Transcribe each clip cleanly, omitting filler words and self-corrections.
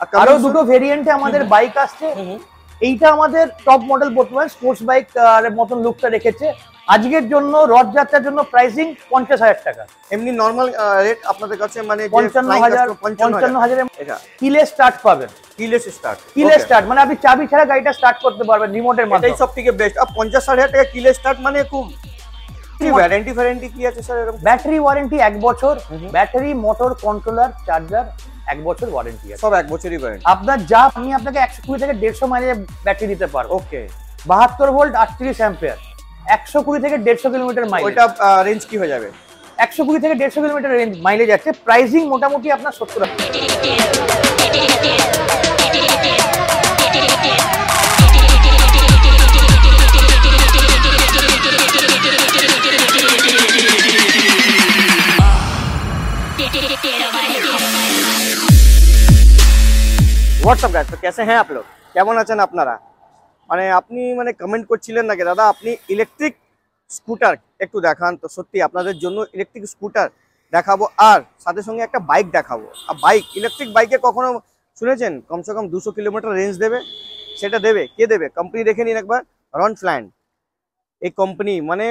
আরো দুটো ভেরিয়েন্টে আমাদের বাইক আসছে। এইটা আমাদের টপ মডেল বর্তমানে স্পোর্টস বাইক মতন লুকটা রেখেছে। আজকের জন্য রথযাত্রার জন্য প্রাইসিং 50,000 টাকা। এমনি নরমাল রেট আপনাদের কাছে মানে 55,000 এটা কিলেস স্টার্ট পাবেন। কিলেস স্টার্ট মানে আপনি চাবি ছাড়া গাড়িটা স্টার্ট করতে পারবেন রিমোটের মাধ্যমে। এটাই সবথেকে বেস্ট। আর 50,000 টাকা কিলেস স্টার্ট মানে খুব ওয়ারেন্টি কি আছে স্যার এরকম? ব্যাটারি ওয়ারেন্টি 1 বছর, ব্যাটারি মোটর কন্ট্রোলার চার্জার 1 বছর ওয়ারেন্টি আছে। সব 1 বছরই ওয়ারেন্টি। আপনার যা আপনি আপনাকে 120 থেকে 150 মাইলের ব্যাটারি দিতে পারবো। ওকে 72 ভোল্ট 38 অ্যাম্পিয়ার 120 থেকে 150 কিলোমিটার মাইলেজ। ওইটা রেঞ্জ কি হয়ে যাবে? 120 থেকে 150 কিলোমিটার রেঞ্জ মাইলেজ আছে। প্রাইসিং মোটামুটি আপনার 70 টাকা। হোয়াটসঅ্যাপ গাইস, তো कैसे हैं आप लोग? কেমন আছেন আপনারা? মানে আপনি মানে কমেন্ট করছিলেন নাকি দাদা আপনি ইলেকট্রিক স্কুটার একটু দেখান। তো সত্যি আপনাদের জন্য ইলেকট্রিক স্কুটার দেখাবো আর সাথে সঙ্গে একটা বাইক দেখাবো। আর বাইক ইলেকট্রিক বাইকে কখনো শুনেছেন কমসে কম 200 কিলোমিটার রেঞ্জ দেবে? সেটা দেবে কে দেবে? কোম্পানি দেখে নিন একবার, রনফ্ল্যান্ড। এই কোম্পানি মানে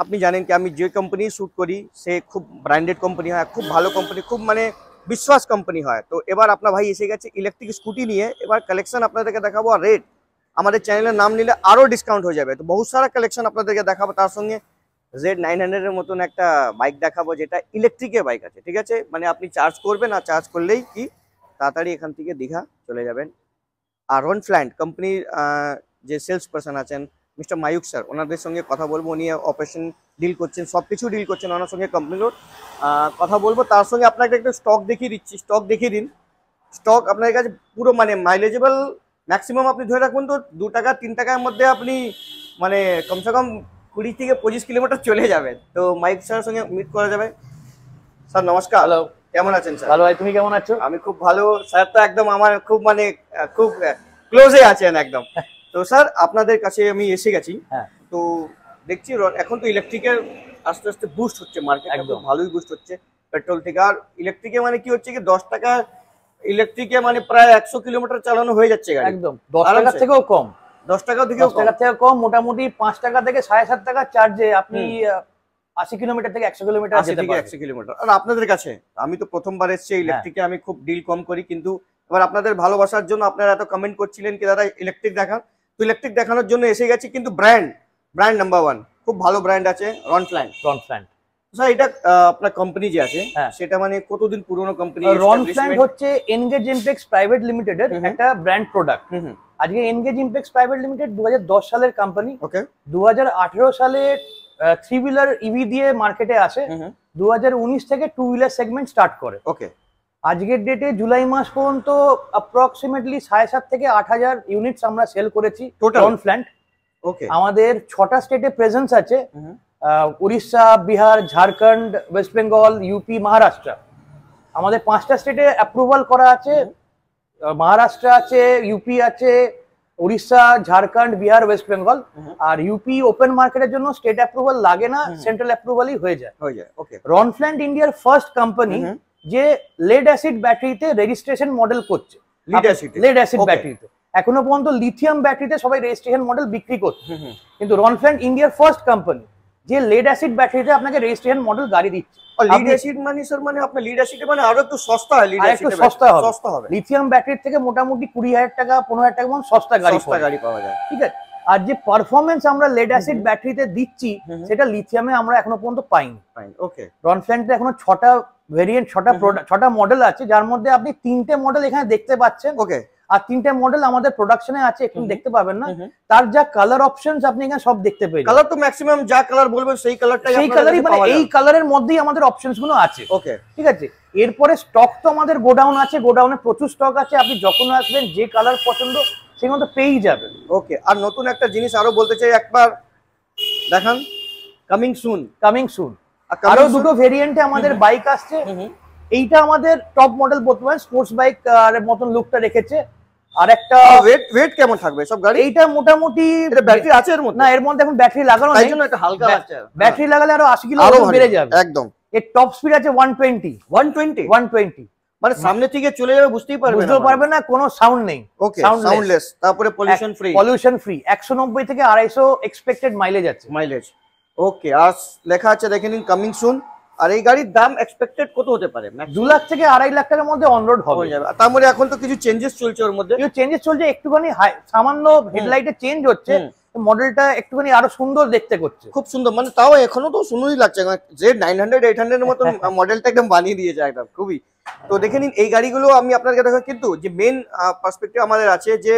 আপনি জানেন কি আমি যে কোম্পানি শ্যুট করি সে খুব ব্র্যান্ডেড কোম্পানি হয়, খুব ভালো কোম্পানি, খুব মানে বিশ্বাস কোম্পানি হয়। তো এবার আপনার ভাই এসে গেছে ইলেকট্রিক স্কুটি নিয়ে। এবার কালেকশন আপনাদেরকে দেখাবো আর রেট আমাদের চ্যানেলের নাম নিলে আরও ডিসকাউন্ট হয়ে যাবে। তো বহু সারা কালেকশন আপনাদেরকে দেখাবো, তার সঙ্গে Z900 এর মতন একটা বাইক দেখাবো যেটা ইলেকট্রিকের বাইক আছে। ঠিক আছে, মানে আপনি চার্জ করবেন আর চার্জ করলেই কি তাড়াতাড়ি এখান থেকে দীঘা চলে যাবেন। আর রনফ্ল্যান্ড কোম্পানির যে সেলস পার্সন আছেন মিস্টার মায়ুক স্যার, ওনাদের সঙ্গে কথা বলবো। উনি অপারেশন ডিল করছেন, সব কিছু ডিল করছেন ওনার সঙ্গে, কোম্পানির কথা বলবো। তার সঙ্গে আপনাকে একটা স্টক দেখিয়ে দিচ্ছি, স্টক দেখিয়ে দিন। স্টক আপনার কাছে পুরো মানে মাইলেজেবল ম্যাক্সিমাম আপনি ধরে রাখুন তো 2 টাকা 3 টাকার মধ্যে আপনি মানে কমসে কম 20 থেকে 25 কিলোমিটার চলে যাবেন। তো মাইক স্যারের সঙ্গে মিট করা যাবে। স্যার নমস্কার। হ্যালো, কেমন আছেন স্যার? ভালো ভাই, তুমি কেমন আছো? আমি খুব ভালো। স্যার তো একদম আমার খুব মানে খুব ক্লোজে আছেন একদম। তো স্যার আপনাদের কাছে আমি এসে গেছি। হ্যাঁ, তো দেখছি এখন তো ইলেকট্রিকের আস্তে আস্তে বুস্ট হচ্ছে, মার্কেট একদম ভালোই বুস্ট হচ্ছে পেট্রোল থেকে। আর ইলেকট্রিকে মানে কি হচ্ছে কি 10 টাকা ইলেকট্রিকে মানে প্রায় 100 কিলোমিটার চালানো হয়ে যাচ্ছে গাড়ি। একদম 10 টাকা থেকেও কম, 10 টাকা থেকেও কম। মোটামুটি 5 টাকা থেকে 7.5 টাকা চার্জে আপনি 80 কিলোমিটার থেকে 100 কিলোমিটার যেতে পারবেন। 100 কিলোমিটার। আর আপনাদের কাছে আমি তো প্রথমবার এসেছি ইলেকট্রিকে, আমি খুব ডিল কম করি, কিন্তু এবার আপনাদের ভালোবাসার জন্য আপনারা এত কমেন্ট করছিলেন কি দাদা ইলেকট্রিক দেখান, তো ইলেকট্রিক দেখানোর জন্য এসে গেছি। কিন্তু ব্র্যান্ড নাম্বার 1 খুব ভালো ব্র্যান্ড আছে রনফ্ল্যান্ড। স্যার এটা আপনার কোম্পানি যে আছে সেটা মানে কতদিন পুরনো কোম্পানি? রনফ্ল্যান্ড হচ্ছে এনগেজ ইমপ্যাক্স প্রাইভেট লিমিটেডের একটা ব্র্যান্ড প্রোডাক্ট। আজকে এনগেজ ইমপ্যাক্স প্রাইভেট লিমিটেড 2010 সালের কোম্পানি। ওকে 2018 সালে 3 হুইলার ইভি দিয়ে মার্কেটে আসে। 2019 থেকে 2 হুইলার সেগমেন্ট স্টার্ট করে। ওকে আজকের ডেটে জুলাই মাস পর্যন্ত অ্যাপ্রক্সিমেটলি 7,500 থেকে 8,000 ইউনিটস আমরা সেল করেছি রনফ্ল্যান্ড। ওকে আমাদের 6টা স্টেটে প্রেজেন্স আছে, উড়িষ্যা, বিহার, ঝাড়খণ্ড, ওয়েস্ট বেঙ্গল, ইউপি, মহারাষ্ট্র। আমাদের 5টা স্টেটে অ্যাপ্রুভাল করা আছে। মহারাষ্ট্র আছে, ইউপি আছে, উড়িষ্যা, ঝাড়খণ্ড, বিহার, ওয়েস্ট বেঙ্গল। আর ইউপি ওপেন মার্কেটের জন্য স্টেট অ্যাপ্রুভাল লাগে না, সেন্ট্রাল অ্যাপ্রুভালই হয়ে যায়। ওকে রনফ্ল্যান্ড ইন্ডিয়ার ফার্স্ট কোম্পানি যে লেড অ্যাসিড ব্যাটারিতে রেজিস্ট্রেশন মডেল করছে। লেড অ্যাসিড ব্যাটারিতে এখনো পর্যন্ত লিথিয়াম ব্যাটারিতে সবাই রেজিস্ট্রেশন মডেল বিক্রি করছে, কিন্তু রনফ্ল্যান্ড ইন্ডিয়ার ফার্স্ট কোম্পানি যে লেড অ্যাসিড ব্যাটারিতে আপনাকে রেজিস্ট্রেশন মডেল গাড়ি দিচ্ছে। লিড অ্যাসিড মানে স্যার মানে আপনার লিড অ্যাসিড মানে আরো একটু সস্তা হয়, লিড অ্যাসিড সস্তা হবে। লিথিয়াম ব্যাটারির থেকে মোটামুটি 20,000 টাকা 15,000 টাকা মন সস্তা গাড়ি পাওয়া যায়। ঠিক আছে, আর যে পারফরমেন্স আমরা লেড অ্যাসিড ব্যাটারিতে দিচ্ছি সেটা লিথিয়ামে আমরা এখনো পর্যন্ত পাইনি। ওকে রনফ্ল্যান্ডে এখনো 6টা ভেরিয়েন্ট, 6টা প্রোডাক্ট, 6টা মডেল আছে, যার মধ্যে আপনি 3টে মডেল এখানে দেখতে পাচ্ছেন। ওকে আর 3টে মডেল আমাদের প্রোডাকশনে আছে, এখন দেখতে পাবেন না। তার যা কালার অপশনস আপনি এখানে সব দেখতে পেয়ে যাবেন। কালার তো ম্যাক্সিমাম যা কালার বলবেন সেই কালারটাই, সেই কালারই মানে এই কালারের মধ্যেই আমাদের অপশনস গুলো আছে। ওকে ঠিক আছে, এরপরে স্টক তো আমাদের গোডাউন আছে, গোডাউনে প্রচুর স্টক আছে। আপনি যখন আসবেন যে কালার পছন্দ সেগুলো তো পেয়েই যাবেন। ওকে, আর নতুন একটা জিনিস আরো বলতে চাই, একবার দেখান কামিং সুন। আরো দুটো ভেরিয়েন্টে আমাদের বাইক আসছে। এইটা আমাদের টপ মডেল বর্তমানে স্পোর্টস বাইক মতন লুকটা রেখেছে। আর একটা ওয়েট কেমন থাকবে সব গাড়ি? এইটা মোটামুটি ব্যাটারি আছে এর মধ্যে? না, এর মধ্যে এখন ব্যাটারি লাগানো নেই, তাই জন্য একটা হালকা আছে। ব্যাটারি লাগালে আরো 80 কিলো বেড়ে যাবে একদম। এর টপ স্পিড আছে 120। মানে সামনে থেকে চলে যাবে বুঝতেই পারবে না, কোনো সাউন্ড নেই। ওকে, সাউন্ডলেস, তারপরে পলিউশন ফ্রি। 190 থেকে 250 এক্সপেক্টেড মাইলেজ আছে। ওকে, আর লেখা আছে দেখে নিন কামিং সুন। আর এই গাড়ির দাম এক্সপেক্টেড কত হতে পারে? 2 লাখ থেকে 2.5 লাখ টাকার মধ্যে অন রোড হবে। তার মধ্যে এখন তো কিছু চেঞ্জেস চলছে, ওর মধ্যে কিছু চেঞ্জেস চলছে, একটুখানি সামান্য হেডলাইটে চেঞ্জ হচ্ছে, মডেলটা একটুখানি আরো সুন্দর দেখতে করছে। খুব সুন্দর, মানে তাও এখনো তো সুন্দরই লাগছে, যে 900 800 এর মতন মডেলটা একদম বানিয়ে দিয়েছে একদম খুবই। তো দেখে নিন এই গাড়িগুলো আমি আপনাকে দেখা, কিন্তু যে মেন পার্সপেক্টিভ আমাদের আছে যে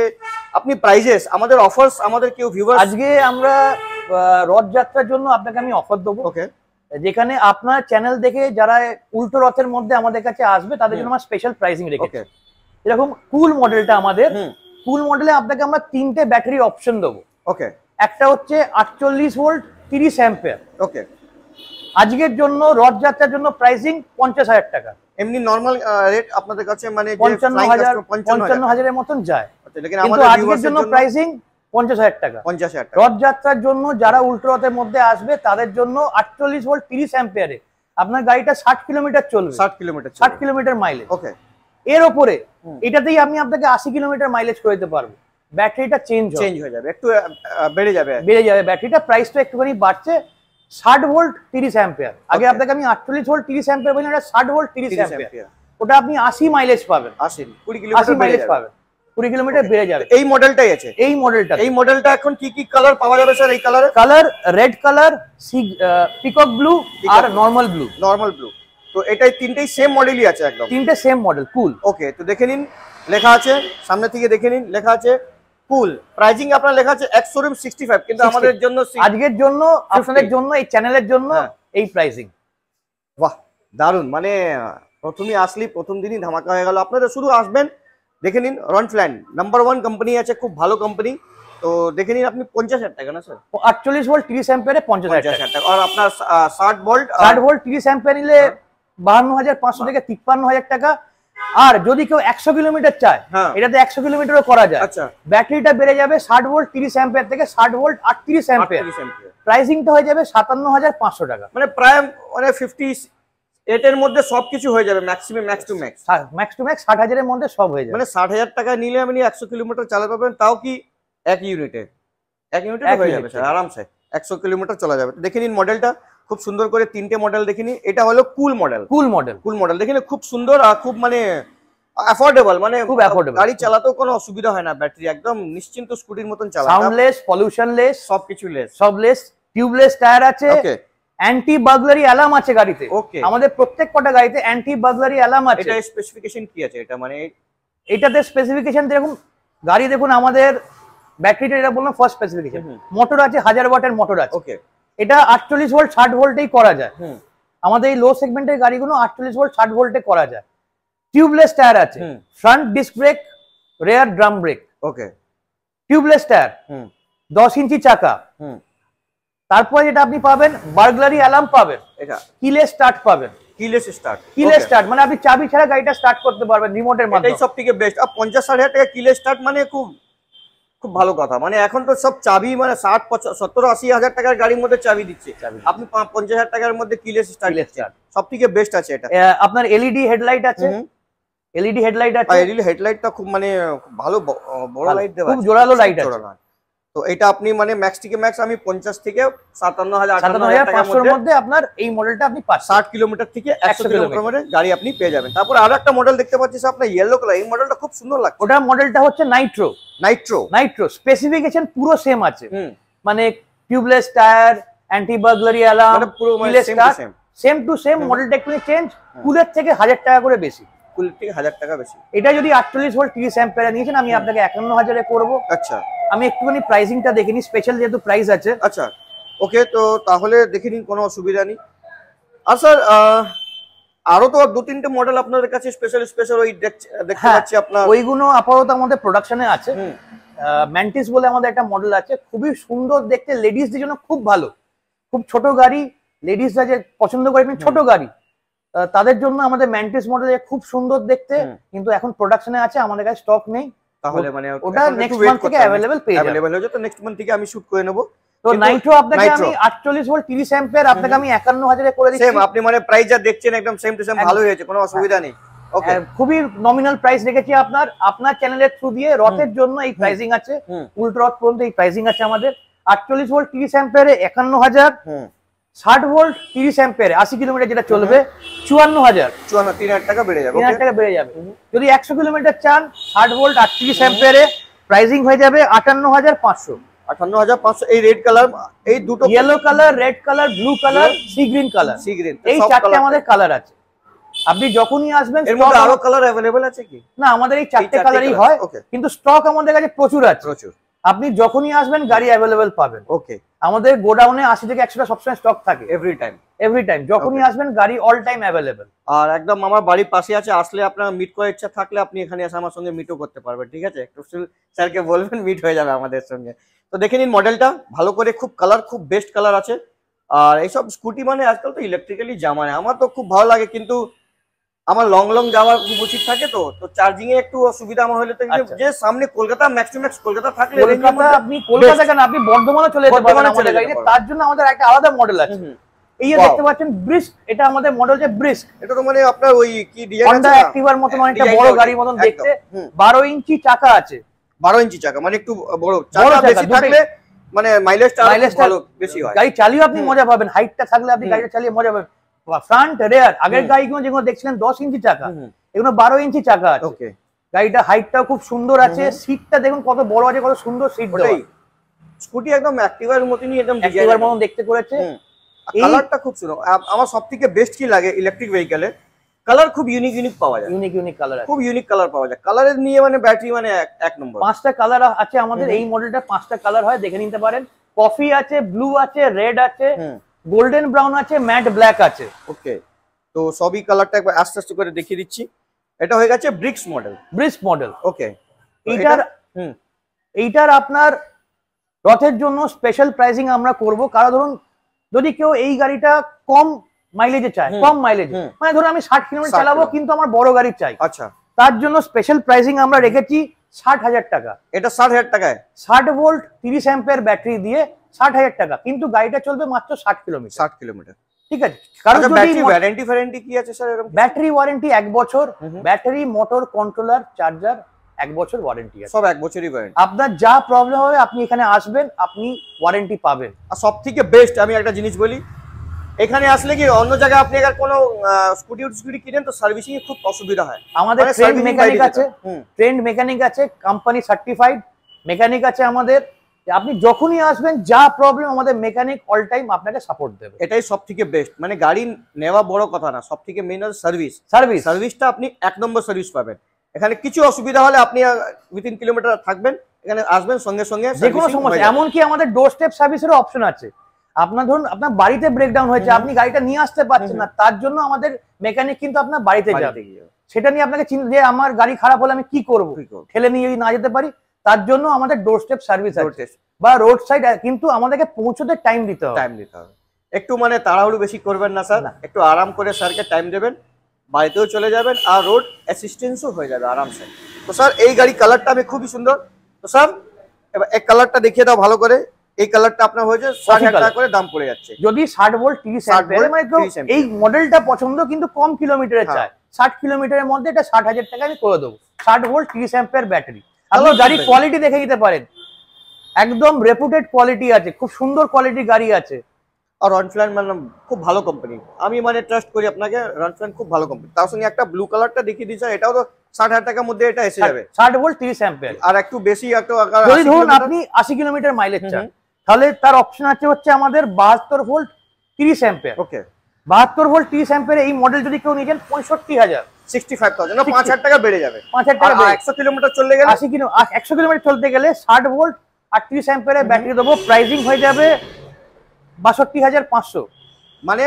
আপনি প্রাইজেস, আমাদের অফার্স, আমাদের কেউ ভিউয়ার, আজকে আমরা রথযাত্রার জন্য আপনাকে আমি অফার দেবো। ওকে, যেখানে আপনার চ্যানেল দেখে যারা উল্টো রথের মধ্যে আমাদের কাছে আসবে তাদের জন্য আমরা স্পেশাল প্রাইসিং রেখেছি। এরকম কুল মডেলটা আমাদের, কুল মডেলে আপনাকে আমরা 3টে ব্যাটারি অপশন দেবো। ওকে, একটা হচ্ছে 48 ভোল্ট 30 অ্যাম্পিয়ার। ওকে, আজকের জন্য রথযাত্রার জন্য প্রাইসিং 50,000 টাকা। এমনি নরমাল রেট আপনাদের কাছে মানে 55,000 এর মতন যায়, কিন্তু আজকের জন্য প্রাইসিং 50,000 টাকা। রথযাত্রার জন্য যারা উল্টো রথের মধ্যে আসবে তাদের জন্য 48 ভোল্ট 30 অ্যাম্পিয়ারে আপনার গাড়িটা 60 কিলোমিটার চলবে। 60 কিলোমিটার মাইলেজ। ওকে, এর ওপরে এটাতেই আমি আপনাকে 80 কিলোমিটার মাইলেজ করে দিতে পারবো। ব্যাটারিটা চেঞ্জ হয়ে যাবে, একটু বেড়ে যাবে ব্যাটারিটা, প্রাইসটা একটুখানি বাড়ছে। 60 ভোল্ট 30 অ্যাম্পিয়ার, আগে আপনাকে আমি 48 ভোল্ট 30 অ্যাম্পিয়ার বললাম, এটা 60 ভোল্ট 30 অ্যাম্পিয়ার। ওটা আপনি 80 মাইলেজ পাবেন, 20 মাইলেজ পাবেন, 20 কিলোমিটার বেড়ে যাবে। এই মডেলটাই আছে, এই মডেলটা এখন কি কি কালার পাওয়া যাবে স্যার? এই colour red colour, peacock blue আর নরমাল ব্লু। তো এটাই 3টেই সেম মডেলই আছে একদম, 3টে সেম মডেল কুল। ওকে, তো দেখে নিন লেখা আছে সামনে থেকে, দেখে নিন লেখা আছে কুল। প্রাইজিং আপনার লেখা আছে এক্স শোরুম 65, কিন্তু আমাদের জন্য আজকের জন্য আপনাদের জন্য এই চ্যানেলের জন্য এই প্রাইসিং। বাহ, দারুন, মানে প্রথমে আসলি প্রথম দিনই ধামাকা হয়ে গেল। আপনারা শুধু আসবেন, দেখে নিন রনফ্ল্যান নাম্বার 1 কোম্পানি আছে, খুব ভালো কোম্পানি। তো দেখে নিন আপনি 50,000 টাকা না স্যার? 48 ভোল্ট 30 অ্যাম্পিয়ারে 50,000 টাকা। আর আপনার 60 ভোল্ট 30 অ্যাম্পিয়ার নিলে 52,500 থেকে 53,000 টাকা। আর যদি কেউ 100 কিলোমিটার চায়, এটাতে 100 কিলোমিটারও করা যায়। আচ্ছা, ব্যাটারিটা বেড়ে যাবে 60 ভোল্ট 30 অ্যাম্পিয়ার থেকে 60 ভোল্ট 38 অ্যাম্পিয়ার। প্রাইসিংটা হয়ে যাবে 57,500 টাকা। মানে প্রায় মানে 58 এর মধ্যে সবকিছু হয়ে যাবে, ম্যাক্সিমাম ম্যাক্স টু ম্যাক্স 60,000 এর মধ্যে সব হয়ে যাবে। মানে 60,000 টাকা নিলে আপনি 100 কিলোমিটার চালাতে পারবেন, তাও কি এক ইউনিটে হয়ে যাবে স্যার, আরামসে 100 কিলোমিটার চলা যাবে। দেখে নিন মডেলটা খুব সুন্দর করে, 3টে মডেল দেখে নিন। এটা হলো কুল মডেল দেখে নিন, খুব সুন্দর আর খুব মানে অ্যাফোর্ডেবল, মানে খুব অ্যাফোর্ডেবল, গাড়ি চালাতেও কোনো অসুবিধা হয় না, ব্যাটারি একদম নিশ্চিন্ত স্কুটির মতন চালাতে, সাউন্ডলেস, পলিউশনলেস, সবকিছু সবলেস, টিউবলেস টায়ার আছে, অ্যান্টি বার্গলারি অ্যালার্ম আছে গাড়িতে। আমাদের প্রত্যেক কটা গাড়িতে অ্যান্টি বার্গলারি অ্যালার্ম আছে। এটা স্পেসিফিকেশন কি আছে এটা? মানে এটাতে স্পেসিফিকেশন দেখুন, গাড়ি দেখুন, আমাদের ব্যাটারিটা এটা বললাম ফার্স্ট স্পেসিফিকেশন। মোটর আছে 1000 ওয়াটের মোটর আছে। ওকে, এটা 48 ভোল্ট 60 ভোল্টেই করা যায়। আমাদের এই লো সেগমেন্টের গাড়িগুলো 48 ভোল্ট 60 ভোল্টে করা যায়। টিউবলেস টায়ার আছে, front disc brake, rear drum brake. Okay, tubeless tyre, 10 ইঞ্চি চাকা। তারপরে যেটা আপনি পাবেন, বার্গলারি অ্যালার্ম পাবেন, এটা কিলেস স্টার্ট পাবেন। কিলেস স্টার্ট মানে আপনি চাবি ছাড়া গাড়িটা স্টার্ট করতে পারবেন রিমোটের মাধ্যমে। এটাই সবথেকে বেস্ট। আর 50-60 টাকা কিলেস স্টার্ট মানে খুব ভালো কথা। মানে এখন তো সব চাবি মানে 60-70-80 হাজার টাকার গাড়ির মধ্যে চাবি দিচ্ছে, আপনি 50,000 টাকার মধ্যে কিলেস স্টার্ট সবথেকে বেস্ট আছে এটা। আপনার এলইডি হেডলাইট আছে, এলইডি হেডলাইটটা খুব মানে ভালো বড় লাইট দেওয়া, খুব জোরালো লাইট আছে। তো এটা আপনি মানে ম্যাক্স থেকে ম্যাক্স আমি 50 থেকে 57,000 টাকার মধ্যে আপনার এই মডেলটা আপনি পাচ্ছেন। 60 কিলোমিটার থেকে 100 কিলোমিটার মধ্যে গাড়ি আপনি পেয়ে যাবেন। তারপর আরো একটা মডেল দেখতে পাচ্ছি আপনার ইয়েলো কালার, এই মডেলটা খুব সুন্দর লাগছে। ওটা মডেলটা হচ্ছে নাইট্রো স্পেসিফিকেশন পুরো সেম আছে, মানে tubeless tyre, anti burglary alarm, মানে পুরো সেম টু সেম। মডেলটা একটু চেঞ্জ, কুলের থেকে 1000 টাকা করে বেশি, কুলের থেকে 1000 টাকা বেশি। এটা যদি 48 ভোল্ট 30 অ্যাম্পিয়ার নিয়েছেন, আমি আপনাকে 51,000 এ করব। আচ্ছা, আমি একটুখানি প্রাইসিংটা দেখে নিই, স্পেশাল যেহেতু প্রাইস আছে। আচ্ছা, ওকে, তো তাহলে দেখে নিন, কোনো অসুবিধা নেই। আর স্যার আরো তো 2-3টে মডেল আপনাদের কাছে স্পেশাল ওই দেখতে পাচ্ছি আপনার, ওইগুলো আপাতত আমাদের প্রোডাকশনে আছে। ম্যান্টিস বলে আমাদের একটা মডেল আছে, খুবই সুন্দর দেখতে, লেডিসদের জন্য খুব ভালো, খুব ছোট গাড়ি, লেডিসরা যে পছন্দ করে ছোট গাড়ি, তাদের জন্য আমাদের ম্যান্টিস মডেল খুব সুন্দর দেখতে, কিন্তু এখন প্রোডাকশনে আছে, আমাদের কাছে স্টক নেই। তাহলে মানে ওটা নেক্সট মান্থ থেকে अवेलेबल পেয়ে যাবেন। अवेलेबल হয়ে যাবে, তো নেক্সট মান্থ থেকে আমি শুট করে নেব। তো নাইট্রো আপনাকে আমি 48 ভোল্ট 30 অ্যাম্পিয়ার আপনাকে আমি 51,000 এ করে দিচ্ছি। সেম আপনি মানে প্রাইস যা দেখছেন একদম সেম টু সেম, ভালো হয়েছে, কোনো অসুবিধা নেই। খুবই নমিনাল প্রাইস রেখেছি আপনার চ্যানেলের থ্রু দিয়ে। রথের জন্য এই প্রাইসিং আছে, উল্টো রথ পর্যন্ত এই প্রাইসিং আছে আমাদের। 48 ভোল্ট 30 অ্যাম্পিয়ারে 51,000, 60 ভোল্ট 30 অ্যাম্পিয়ারে 80 কিলোমিটার যেটা চলবে 54,000। 3,000 টাকা বেড়ে যাবে, 3,000 টাকা বেড়ে যাবে। যদি 100 কিলোমিটার চান 60 ভোল্ট 38 অ্যাম্পিয়ারে প্রাইসিং হয়ে যাবে 58,500। 58,500। এই রেড কালার, এই দুটো yellow colour, red colour, blue colour, sea green colour, এই চারটে আমাদের কালার আছে। আপনি যখনই আসবেন, এর মধ্যে আরো কালার अवेलेबल আছে কি? না, আমাদের এই চারটে কালারই হয়, কিন্তু স্টক আমাদের কাছে প্রচুর আছে। আপনি যখনই আসবেন গাড়ি अवेलेबल পাবেন। ওকে, আমাদের গোডাউনে 80 থেকে 100টা সবসময় স্টক থাকে, এভরি টাইম যখনই আসবেন গাড়ি অল টাইম अवेलेबल। আর একদম আমার বাড়ির পাশে আছে, আসলে আপনারা মিট করার ইচ্ছা থাকলে আপনি এখানে এসে আমার সঙ্গে মিটও করতে পারবেন, ঠিক আছে? একটু স্যারকে বলবেন, মিট হয়ে যাবে আমাদের সঙ্গে। তো দেখে নিন মডেলটা ভালো করে, খুব কালার, খুব বেস্ট কালার আছে। আর এইসব স্কুটি মানে আজকাল তো ইলেকট্রিক্যালি জামানে, আমার তো খুব ভালো লাগে, কিন্তু আমার লং যাওয়ার খুব উচিত থাকে, তো চার্জিং এ একটু অসুবিধা আমার হলে তো, যে সামনে Kolkata, max to max Kolkata থাকলে, আপনি কলকাতা কেন, আপনি বর্ধমানে চলে যেতে পারবেন আমাদের গাড়িতে। তার জন্য আমাদের একটা আলাদা মডেল আছে, এই যে দেখতে পাচ্ছেন ব্রিস্ক, এটা আমাদের মডেল যে ব্রিস্ক। এটা তো মানে আপনার ওই কি ডিজাইন আছে, হন্ডা অ্যাক্টিভার মতন অনেকটা বড় গাড়ির মতন দেখতে। 12 ইঞ্চি চাকা আছে, 12 ইঞ্চি চাকা, মানে একটু বড় চাকা, বেশি থাকলে মানে মাইলেজটা ভালো বেশি হয়। গাড়ি চালিয়ে আপনি মজা পাবেন, হাইটটা থাকলে আপনি গাড়িটা চালিয়ে মজা পাবেন। ফ্রন্ট রেয়ার, আগের গাড়িগুলো যেগুলো দেখছিলেন 10 ইঞ্চি চাকা, এগুলো 12 ইঞ্চি চাকা আছে। ওকে, গাড়িটা হাইটটাও খুব সুন্দর আছে, সিটটা দেখুন কত বড় আছে, কত সুন্দর সিট দেওয়া। স্কুটি একদম অ্যাক্টিভার মতনই, একদম অ্যাক্টিভার মতন দেখতে করেছে। কালারটা খুব সুন্দর। আমার সবথেকে বেস্ট কি লাগে ইলেকট্রিক ভেহিকলে, কালার খুব ইউনিক পাওয়া যায়, ইউনিক কালার, খুব ইউনিক কালার পাওয়া যায়। কালারের নিয়ে মানে ব্যাটারি মানে এক নম্বর। 5টা কালার আছে আমাদের এই মডেলটা, 5টা কালার হয়, দেখে নিতে পারেন। কফি আছে, ব্লু আছে, রেড আছে, গোল্ডেন ব্রাউন আছে, ম্যাট ব্ল্যাক আছে। ওকে, তো সবই কালারটা একবার আস্তে আস্তে করে দেখিয়ে দিচ্ছি। এটা হয়ে গেছে ব্রিক্স মডেল। ওকে, এইটার আপনার রথের জন্য স্পেশাল প্রাইসিং আমরা করব। কারণ ধরুন যদি কেউ এই গাড়িটা কম মাইলেজে চায়, কম মাইলেজে, মানে ধরুন আমি 60 কিলোমিটার চালাবো কিন্তু আমার বড় গাড়ি চাই, আচ্ছা, তার জন্য স্পেশাল প্রাইসিং আমরা রেখেছি 60,000 টাকা। এটা 60,000 টাকায় 60 ভোল্ট 30 অ্যাম্পিয়ার ব্যাটারি দিয়ে 60,000 টাকা, কিন্তু গাড়িটা চলবে মাত্র 60 কিলোমিটার। ঠিক আছে, কারণ ব্যাটারি ওয়ারেন্টি কি আছে স্যার? এরকম ব্যাটারি ওয়ারেন্টি 1 বছর, ব্যাটারি, মোটর, কন্ট্রোলার, চার্জার 1 বছর ওয়ারেন্টি আছে, সব 1 বছরই ওয়ারেন্টি। আপনার যা প্রবলেম হবে আপনি এখানে আসবেন, আপনি ওয়ারেন্টি পাবেন। আর সবথেকে বেস্ট আমি একটা জিনিস বলি, এখানে আসলে কি অন্য জায়গায় আপনি আবার কোনো স্কুটি কিনেন তো সার্ভিসিং এ খুব অসুবিধা হয়। আমাদের ট্রেন্ড মেকানিক আছে, কোম্পানি সার্টিফাইড মেকানিক আছে আমাদের। আপনি যখনই আসবেন যা প্রবলেম আমাদের মেকানিক অল টাইম আপনাকে সাপোর্ট দেবে। এটাই সবথেকে বেস্ট, মানে গাড়ি নেওয়া বড় কথা না, সবথেকে মেইন হচ্ছে সার্ভিসটা আপনি 1 নম্বর সার্ভিস পাবেন। এখানে কিছু অসুবিধা হলে আপনি উইথিন কিলোমিটার থাকবেন, এখানে আসবেন সঙ্গে যে কোনো সমস্যা। এমনকি আমাদের ডোর স্টেপ সার্ভিসেরও অপশন আছে। আপনার ধরুন আপনার বাড়িতে ব্রেকডাউন হয়েছে, আপনি গাড়িটা নিয়ে আসতে পারছেন না, তার জন্য আমাদের মেকানিক কিন্তু আপনার বাড়িতে যাবে। সেটা নিয়ে আপনাকে চিন্তা যে আমার গাড়ি খারাপ হলে আমি কি করব, ঠেলে নিয়ে যদি না যেতে পারি, তার জন্য আমাদের ডোর স্টেপ সার্ভিস আছে বা রোড সাইড, কিন্তু আমাদেরকে পৌঁছতে টাইম দিতে হবে। একটু মানে তাড়াহুড়ো বেশি করবেন না স্যার, একটু আরাম করে স্যারকে টাইম দেবেন, বাড়িতেও চলে যাবেন আর রোড অ্যাসিস্ট্যান্সও হয়ে যাবে আরামসে। তো স্যার এই গাড়ি কালারটা আমি খুবই সুন্দর। তো স্যার এবার এই কালারটা দেখিয়ে দাও ভালো করে। এই কালারটা আপনার হয়েছে 60,000 টাকা করে দাম পড়ে যাচ্ছে। যদি 60 ভোল্ট 30 অ্যাম্পিয়ার, মানে এই মডেলটা পছন্দ কিন্তু কম কিলোমিটারে চায়, 60 কিলোমিটারের মধ্যে, এটা 60,000 টাকা আমি করে দেবো। 60 ভোল্ট 30 অ্যাম্পিয়ার ব্যাটারি, আপনি গাড়ির কোয়ালিটি দেখে নিতে পারেন, একদম রেপুটেড কোয়ালিটি আছে, খুব সুন্দর কোয়ালিটির গাড়ি আছে। আর রনফ্ল্যান মানে খুব ভালো কোম্পানি, আমি মানে ট্রাস্ট করি আপনাকে, রনফ্ল্যান খুব ভালো কোম্পানি। তার সঙ্গে একটা ব্লু কালারটা দেখিয়ে দিয়েছে, এটাও তো 60,000 টাকার মধ্যে এটা এসে যাবে। 60 ভোল্ট 30 অ্যাম্পিয়ার, আর একটু বেশি একটু যদি ধরুন আপনি 80 কিলোমিটার মাইলেজ চান, তাহলে তার অপশন আছে হচ্ছে আমাদের 72 ভোল্ট 30 অ্যাম্পিয়ার। ওকে, 72 ভোল্ট 30 অ্যাম্পিয়ার এই মডেল যদি কেউ নিয়েছেন 65,000, 65,000 না 5,000 টাকা বেড়ে যাবে। 5,000 টাকা, 100 কিলোমিটার চলতে গেলে 100 কিলোমিটার চলতে গেলে 60 ভোল্ট আর 30 অ্যাম্পিয়ারের ব্যাটারি দেবো। প্রাইসিং হয়ে যাবে 62,500, মানে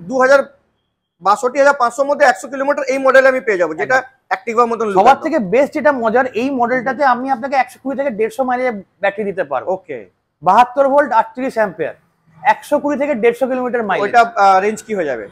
62,500 মধ্যে 100 কিলোমিটার এই মডেল আমি পেয়ে যাবো, যেটা অ্যাক্টিভার মতন। সবার থেকে বেস্ট যেটা মজার, এই মডেলটাতে আমি আপনাকে 120 থেকে 150 মাইলেজ ব্যাটারি দিতে পারবো। ওকে, 72 ভোল্ট 38 অ্যাম্পিয়ার, 120 থেকে 150 কিলোমিটার মাইলেজ। ওইটা রেঞ্জ কি হয়ে যাবে?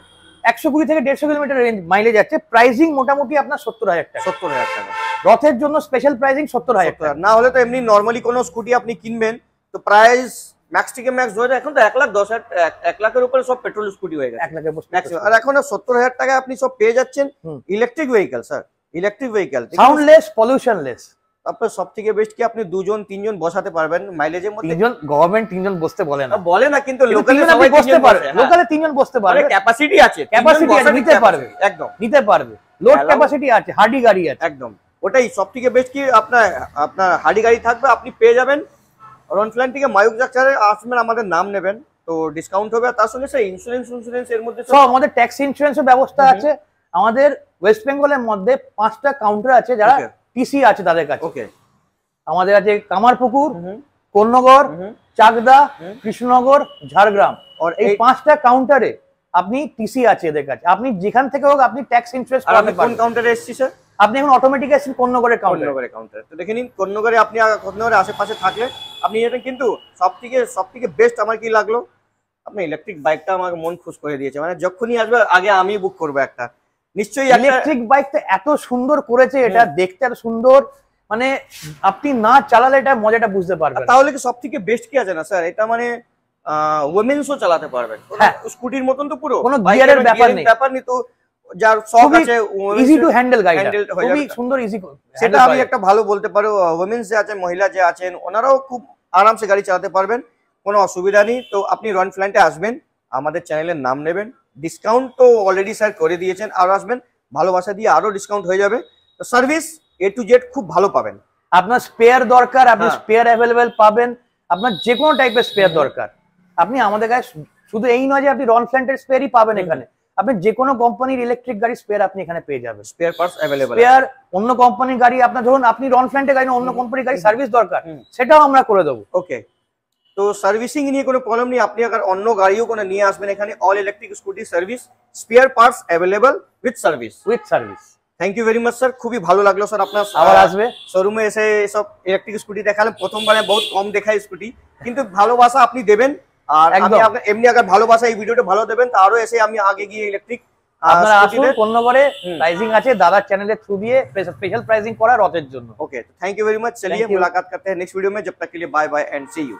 120 থেকে 150 কিলোমিটার রেঞ্জ মাইলেজ আছে। প্রাইসিং মোটামুটি আপনার 70,000 টাকা। 70,000 টাকা রথের জন্য স্পেশাল প্রাইসিং 70,000 টাকা। না হলে তো এমনি নরমালি কোনো স্কুটি আপনি কিনবেন তো প্রাইস ম্যাক্স থেকে ম্যাক্স ধরে এখন তো 1,10,000 1 লাখের উপরে সব পেট্রোল স্কুটি হয়ে গেছে 1 লাখের ম্যাক্সিমাম। আর এখন 70,000 টাকায় আপনি সব পেয়ে যাচ্ছেন electric vehicle sir, electric vehicle, soundless, pollutionless. আপনার সব থেকে বেস্ট কি আপনি 2 জন 3 জন বসাতে পারবেন মাইলেজের মধ্যে। 3 জন গভর্নমেন্ট 3 জন বসতে বলে না, বলে না, কিন্তু লোকালে লোকালে সবাই বসতে পারবে, লোকালে 3 জন বসতে পারবে, ক্যাপাসিটি আছে, ক্যাপাসিটি আছে, নিতে পারবে, একদম নিতে পারবে, লোড ক্যাপাসিটি আছে, হার্ডি গাড়ি আছে একদম। ওটাই সব থেকে বেস্ট কি আপনার হার্ডি গাড়ি থাকবে, আপনি পেয়ে যাবেন। রনফ্ল্যান থেকে মায়ুক জাকচারে আসবেন, আমাদের নাম নেবেন তো ডিসকাউন্ট হবে। তার সঙ্গে স্যার ইন্স্যুরেন্স এর মধ্যে সব আমাদের ট্যাক্স ইন্স্যুরেন্সের ব্যবস্থা আছে। আমাদের ওয়েস্ট বেঙ্গলের মধ্যে 5টা কাউন্টার আছে যারা টিসি আছে তাদের কাছে। ওকে, আমাদের আছে কামারপুকুর, কোন্নগর, চাকদা, কৃষ্ণনগর, ঝাড়গ্রাম। আর এই 5টা কাউন্টারে আপনি টিসি আছে এদের কাছে, আপনি যেখান থেকে হোক আপনি ট্যাক্স ইন্স্যুরেন্স করাতে পারবেন। কোন কাউন্টারে এসেছি স্যার? আপনি এখন অটোমেটিক এসেছেন কোন্নগরের কাউন্টার। তো দেখে নিন কোন্নগরে, আপনি কোন্নগরের আশেপাশে থাকলে আপনি এটা কিন্তু সবথেকে বেস্ট আমার কি লাগলো, আপনি ইলেকট্রিক বাইকটা আমাকে মন খুশ করে দিয়েছে। মানে যখনই আসবে আগে আমি বুক করবো একটা, নিশ্চয়ই ইলেকট্রিক বাইকটা এত সুন্দর করেছে, এটা দেখতে এত সুন্দর, মানে আপনি না চালালে এটা মজাটা বুঝতে পারবেন। তাহলে কি সবথেকে বেস্ট কি আছে না স্যার, এটা মানে ওমেন্সও চালাতে পারবেন, স্কুটির মতন তো পুরো কোনো গিয়ারের ব্যাপার নেই তো যার শখ আছে ইজি টু হ্যান্ডেল গাড়িটা, খুবই সুন্দর ইজি, সেটা আমি একটা ভালো বলতে পারো। ওমেন্স যে আছে, মহিলা যে আছেন, ওনারাও খুব আরামসে গাড়ি চালাতে পারবেন, কোনো অসুবিধা নেই। তো আপনি রনফ্ল্যান্টে আসবেন, আমাদের চ্যানেলের নাম নেবেন, ডিসকাউন্ট তো অলরেডি স্যার করে দিয়েছেন, আরো আসবেন, ভালোবাসা দিয়ে আরো ডিসকাউন্ট হয়ে যাবে। তো সার্ভিস A to Z খুব ভালো পাবেন। আপনার স্পেয়ার দরকার, আপনি স্পেয়ার অ্যাভেলেবেল পাবেন। আপনার যে কোনো টাইপের স্পেয়ার দরকার, আপনি আমাদের কাছে, শুধু এই নয় যে আপনি রনফ্ল্যান্টের স্পেয়ারই পাবেন এখানে, আপনি যে কোনো কোম্পানির ইলেকট্রিক গাড়ি স্পেয়ার আপনি এখানে পেয়ে যাবেন। স্পেয়ার পার্টস अवेलेबल, স্পেয়ার অন্য কোম্পানির গাড়ি, আপনার ধরুন আপনি রনফ্ল্যান্টের গাড়ি না অন্য কোম্পানির গাড়ি সার্ভিস দরকার, সেটাও আমরা করে দেবো। ওকে, তো সার্ভিসিং নিয়ে কোনো প্রবলেম নেই, আপনি আবার অন্য গাড়িও কোনো নিয়ে আসবেন এখানে, all electric scooty service, spare parts available with service. Thank you very much sir, খুবই ভালো লাগলো স্যার আপনার আবার আসবে শোরুমে এসে সব ইলেকট্রিক স্কুটি দেখালেন। প্রথমবারে বহুত কম দেখায় স্কুটি, কিন্তু ভালোবাসা আপনি দেবেন। আর আমি আপনার এমনি আগে ভালোবাসা এই ভিডিওটা ভালো দেবেন, তো আরো এসে আমি আগে গিয়ে ইলেকট্রিক আপনারা আসুন। কোন্নগরে প্রাইসিং আছে দাদার চ্যানেলের থ্রু দিয়ে, স্পেশাল প্রাইসিং করা রথের জন্য। Okay, thank you very much. चलिए मुलाकात करते हैं नेक्स्ट वीडियो में, जब तक के लिए bye bye and see you.